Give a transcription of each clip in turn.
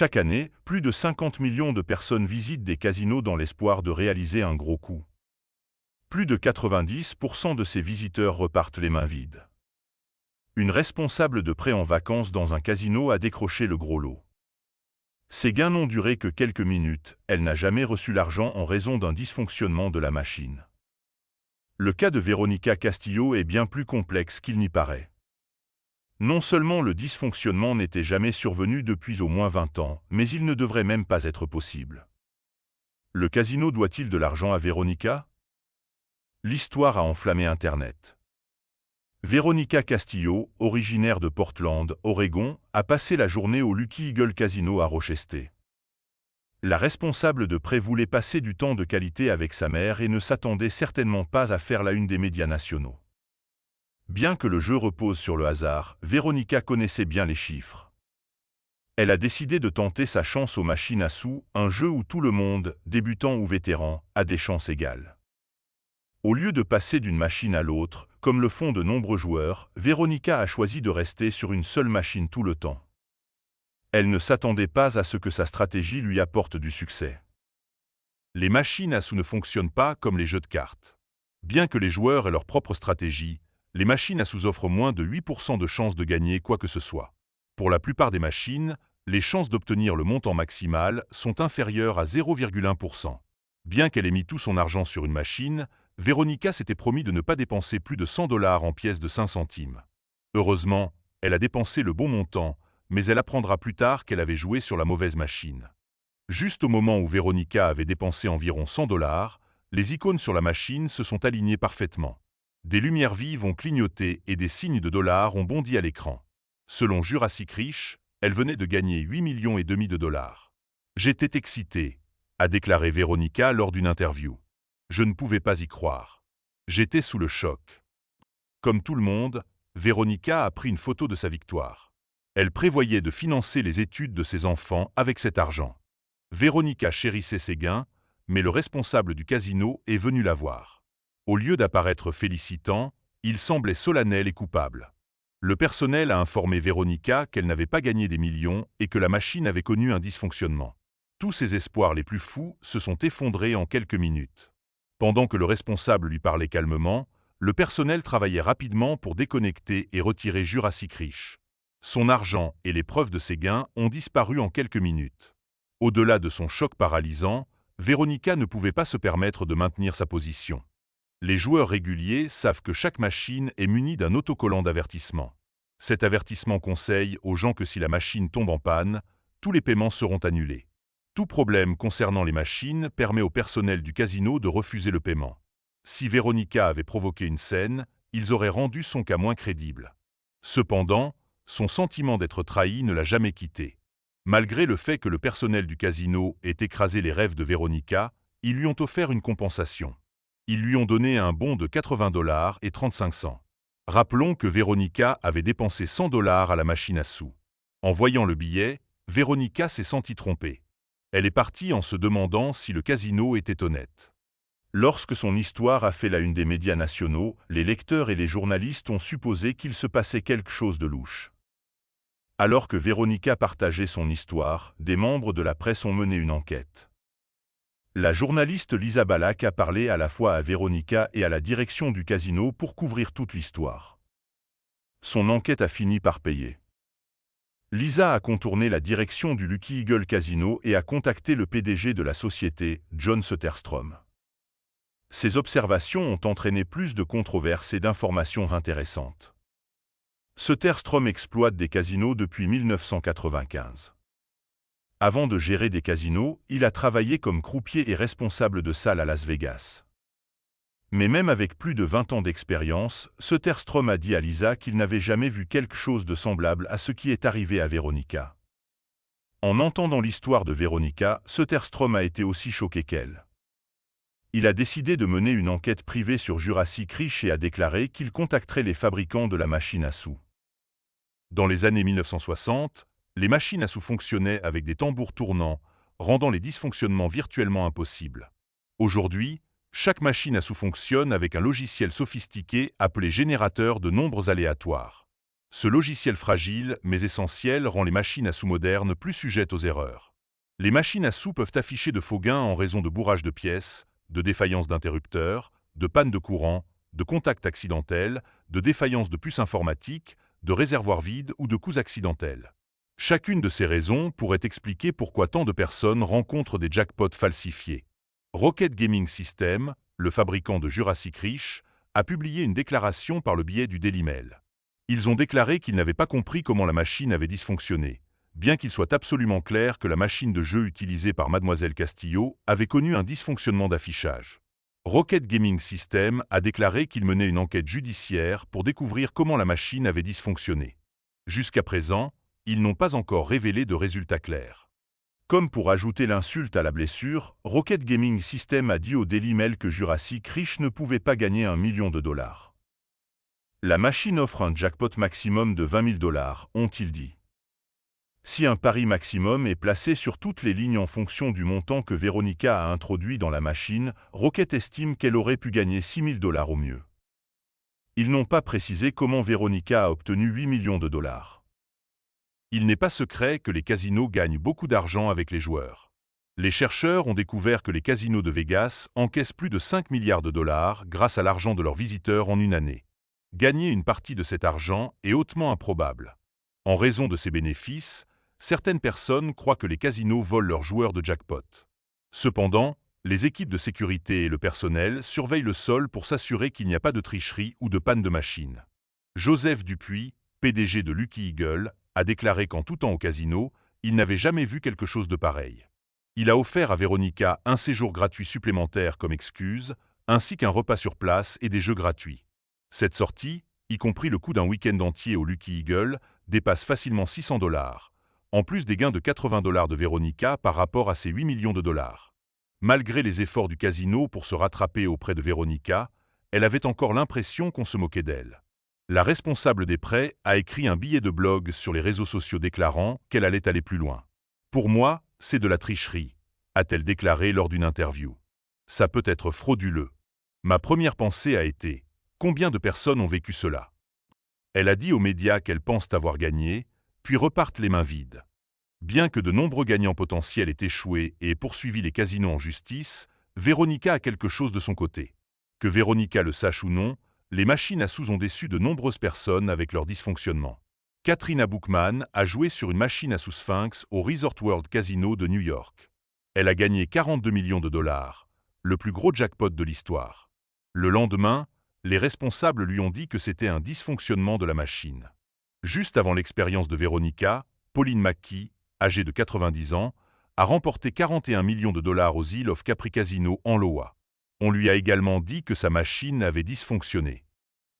Chaque année, plus de 50 millions de personnes visitent des casinos dans l'espoir de réaliser un gros coup. Plus de 90% de ces visiteurs repartent les mains vides. Une responsable de prêt en vacances dans un casino a décroché le gros lot. Ces gains n'ont duré que quelques minutes, elle n'a jamais reçu l'argent en raison d'un dysfonctionnement de la machine. Le cas de Veronica Castillo est bien plus complexe qu'il n'y paraît. Non seulement le dysfonctionnement n'était jamais survenu depuis au moins 20 ans, mais il ne devrait même pas être possible. Le casino doit-il de l'argent à Veronica? L'histoire a enflammé Internet. Veronica Castillo, originaire de Portland, Oregon, a passé la journée au Lucky Eagle Casino à Rochester. La responsable de prêt voulait passer du temps de qualité avec sa mère et ne s'attendait certainement pas à faire la une des médias nationaux. Bien que le jeu repose sur le hasard, Veronica connaissait bien les chiffres. Elle a décidé de tenter sa chance aux machines à sous, un jeu où tout le monde, débutant ou vétéran, a des chances égales. Au lieu de passer d'une machine à l'autre, comme le font de nombreux joueurs, Veronica a choisi de rester sur une seule machine tout le temps. Elle ne s'attendait pas à ce que sa stratégie lui apporte du succès. Les machines à sous ne fonctionnent pas comme les jeux de cartes. Bien que les joueurs aient leur propre stratégie, les machines à sous offrent moins de 8% de chances de gagner quoi que ce soit. Pour la plupart des machines, les chances d'obtenir le montant maximal sont inférieures à 0,1%. Bien qu'elle ait mis tout son argent sur une machine, Veronica s'était promis de ne pas dépenser plus de 100 $ en pièces de 5 centimes. Heureusement, elle a dépensé le bon montant, mais elle apprendra plus tard qu'elle avait joué sur la mauvaise machine. Juste au moment où Veronica avait dépensé environ 100 $, les icônes sur la machine se sont alignées parfaitement. Des lumières vives ont clignoté et des signes de dollars ont bondi à l'écran. Selon Jurassic Rich, elle venait de gagner 8,5 millions de dollars. « J'étais excitée », a déclaré Veronica lors d'une interview. Je ne pouvais pas y croire. J'étais sous le choc. Comme tout le monde, Veronica a pris une photo de sa victoire. Elle prévoyait de financer les études de ses enfants avec cet argent. Veronica chérissait ses gains, mais le responsable du casino est venu la voir. Au lieu d'apparaître félicitant, il semblait solennel et coupable. Le personnel a informé Veronica qu'elle n'avait pas gagné des millions et que la machine avait connu un dysfonctionnement. Tous ses espoirs les plus fous se sont effondrés en quelques minutes. Pendant que le responsable lui parlait calmement, le personnel travaillait rapidement pour déconnecter et retirer Jurassic Rich. Son argent et les preuves de ses gains ont disparu en quelques minutes. Au-delà de son choc paralysant, Veronica ne pouvait pas se permettre de maintenir sa position. Les joueurs réguliers savent que chaque machine est munie d'un autocollant d'avertissement. Cet avertissement conseille aux gens que si la machine tombe en panne, tous les paiements seront annulés. Tout problème concernant les machines permet au personnel du casino de refuser le paiement. Si Veronica avait provoqué une scène, ils auraient rendu son cas moins crédible. Cependant, son sentiment d'être trahi ne l'a jamais quitté. Malgré le fait que le personnel du casino ait écrasé les rêves de Veronica, ils lui ont offert une compensation. Ils lui ont donné un bon de 80 $ et 35 cents. Rappelons que Veronica avait dépensé 100 $ à la machine à sous. En voyant le billet, Veronica s'est sentie trompée. Elle est partie en se demandant si le casino était honnête. Lorsque son histoire a fait la une des médias nationaux, les lecteurs et les journalistes ont supposé qu'il se passait quelque chose de louche. Alors que Veronica partageait son histoire, des membres de la presse ont mené une enquête. La journaliste Lisa Balak a parlé à la fois à Veronica et à la direction du casino pour couvrir toute l'histoire. Son enquête a fini par payer. Lisa a contourné la direction du Lucky Eagle Casino et a contacté le PDG de la société, John Soderstrom. Ces observations ont entraîné plus de controverses et d'informations intéressantes. Soderstrom exploite des casinos depuis 1995. Avant de gérer des casinos, il a travaillé comme croupier et responsable de salle à Las Vegas. Mais même avec plus de 20 ans d'expérience, Soderstrom a dit à Lisa qu'il n'avait jamais vu quelque chose de semblable à ce qui est arrivé à Veronica. En entendant l'histoire de Veronica, Soderstrom a été aussi choqué qu'elle. Il a décidé de mener une enquête privée sur Jurassic Rich et a déclaré qu'il contacterait les fabricants de la machine à sous. Dans les années 1960, les machines à sous fonctionnaient avec des tambours tournants, rendant les dysfonctionnements virtuellement impossibles. Aujourd'hui, chaque machine à sous fonctionne avec un logiciel sophistiqué appelé générateur de nombres aléatoires. Ce logiciel fragile, mais essentiel, rend les machines à sous modernes plus sujettes aux erreurs. Les machines à sous peuvent afficher de faux gains en raison de bourrage de pièces, de défaillance d'interrupteurs, de panne de courant, de contact accidentel, de défaillance de puces informatiques, de réservoirs vides ou de coups accidentels. Chacune de ces raisons pourrait expliquer pourquoi tant de personnes rencontrent des jackpots falsifiés. Rocket Gaming System, le fabricant de Jurassic Riche, a publié une déclaration par le biais du Daily Mail. Ils ont déclaré qu'ils n'avaient pas compris comment la machine avait dysfonctionné, bien qu'il soit absolument clair que la machine de jeu utilisée par Mademoiselle Castillo avait connu un dysfonctionnement d'affichage. Rocket Gaming System a déclaré qu'il menait une enquête judiciaire pour découvrir comment la machine avait dysfonctionné. Jusqu'à présent, ils n'ont pas encore révélé de résultats clairs. Comme pour ajouter l'insulte à la blessure, Rocket Gaming System a dit au Daily Mail que Jurassic Riche ne pouvait pas gagner $1 million. La machine offre un jackpot maximum de $20 000, ont-ils dit. Si un pari maximum est placé sur toutes les lignes en fonction du montant que Veronica a introduit dans la machine, Rocket estime qu'elle aurait pu gagner $6 000 au mieux. Ils n'ont pas précisé comment Veronica a obtenu $8 millions. Il n'est pas secret que les casinos gagnent beaucoup d'argent avec les joueurs. Les chercheurs ont découvert que les casinos de Vegas encaissent plus de $5 milliards grâce à l'argent de leurs visiteurs en une année. Gagner une partie de cet argent est hautement improbable. En raison de ces bénéfices, certaines personnes croient que les casinos volent leurs joueurs de jackpot. Cependant, les équipes de sécurité et le personnel surveillent le sol pour s'assurer qu'il n'y a pas de tricherie ou de panne de machine. Joseph Dupuis, PDG de Lucky Eagle, a déclaré qu'en tout temps au casino, il n'avait jamais vu quelque chose de pareil. Il a offert à Veronica un séjour gratuit supplémentaire comme excuse, ainsi qu'un repas sur place et des jeux gratuits. Cette sortie, y compris le coût d'un week-end entier au Lucky Eagle, dépasse facilement $600, en plus des gains de $80 de Veronica par rapport à ses $8 millions. Malgré les efforts du casino pour se rattraper auprès de Veronica, elle avait encore l'impression qu'on se moquait d'elle. La responsable des prêts a écrit un billet de blog sur les réseaux sociaux déclarant qu'elle allait aller plus loin. « Pour moi, c'est de la tricherie », a-t-elle déclaré lors d'une interview. « Ça peut être frauduleux. Ma première pensée a été « Combien de personnes ont vécu cela ?» Elle a dit aux médias qu'elles pensent avoir gagné, puis repartent les mains vides. Bien que de nombreux gagnants potentiels aient échoué et aient poursuivi les casinos en justice, Veronica a quelque chose de son côté. Que Veronica le sache ou non, les machines à sous ont déçu de nombreuses personnes avec leur dysfonctionnement. Katrina Bookman a joué sur une machine à sous Sphinx au Resort World Casino de New York. Elle a gagné $42 millions, le plus gros jackpot de l'histoire. Le lendemain, les responsables lui ont dit que c'était un dysfonctionnement de la machine. Juste avant l'expérience de Veronica, Pauline McKee, âgée de 90 ans, a remporté $41 millions aux Isle of Capri Casino en Iowa. On lui a également dit que sa machine avait dysfonctionné.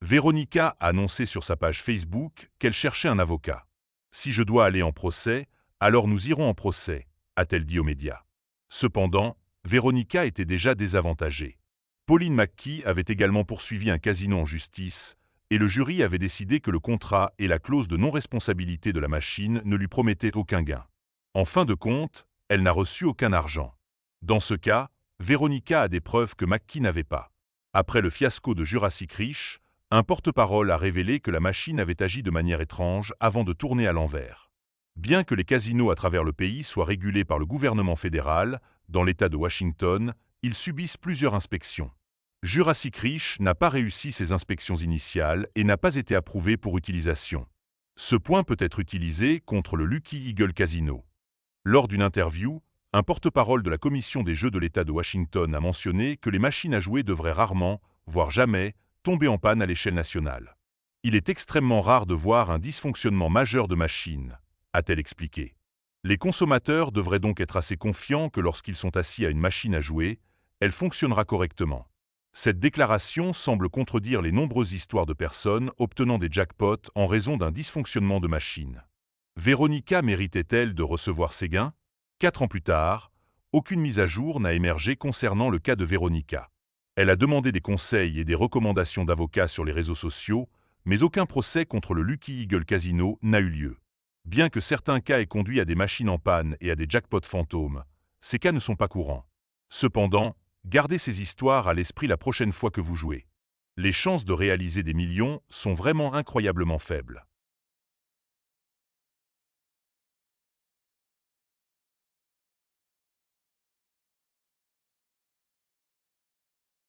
Veronica a annoncé sur sa page Facebook qu'elle cherchait un avocat. « Si je dois aller en procès, alors nous irons en procès », a-t-elle dit aux médias. Cependant, Veronica était déjà désavantagée. Pauline McKee avait également poursuivi un casino en justice, et le jury avait décidé que le contrat et la clause de non-responsabilité de la machine ne lui promettaient aucun gain. En fin de compte, elle n'a reçu aucun argent. Dans ce cas, Veronica a des preuves que McKee n'avait pas. Après le fiasco de Jurassic Riche, un porte-parole a révélé que la machine avait agi de manière étrange avant de tourner à l'envers. Bien que les casinos à travers le pays soient régulés par le gouvernement fédéral, dans l'État de Washington, ils subissent plusieurs inspections. Jurassic Riche n'a pas réussi ses inspections initiales et n'a pas été approuvé pour utilisation. Ce point peut être utilisé contre le Lucky Eagle Casino. Lors d'une interview, un porte-parole de la Commission des Jeux de l'État de Washington a mentionné que les machines à jouer devraient rarement, voire jamais, tomber en panne à l'échelle nationale. Il est extrêmement rare de voir un dysfonctionnement majeur de machines, a-t-elle expliqué. Les consommateurs devraient donc être assez confiants que lorsqu'ils sont assis à une machine à jouer, elle fonctionnera correctement. Cette déclaration semble contredire les nombreuses histoires de personnes obtenant des jackpots en raison d'un dysfonctionnement de machine. Veronica méritait-elle de recevoir ses gains ? 4 ans plus tard, aucune mise à jour n'a émergé concernant le cas de Veronica. Elle a demandé des conseils et des recommandations d'avocats sur les réseaux sociaux, mais aucun procès contre le Lucky Eagle Casino n'a eu lieu. Bien que certains cas aient conduit à des machines en panne et à des jackpots fantômes, ces cas ne sont pas courants. Cependant, gardez ces histoires à l'esprit la prochaine fois que vous jouez. Les chances de réaliser des millions sont vraiment incroyablement faibles.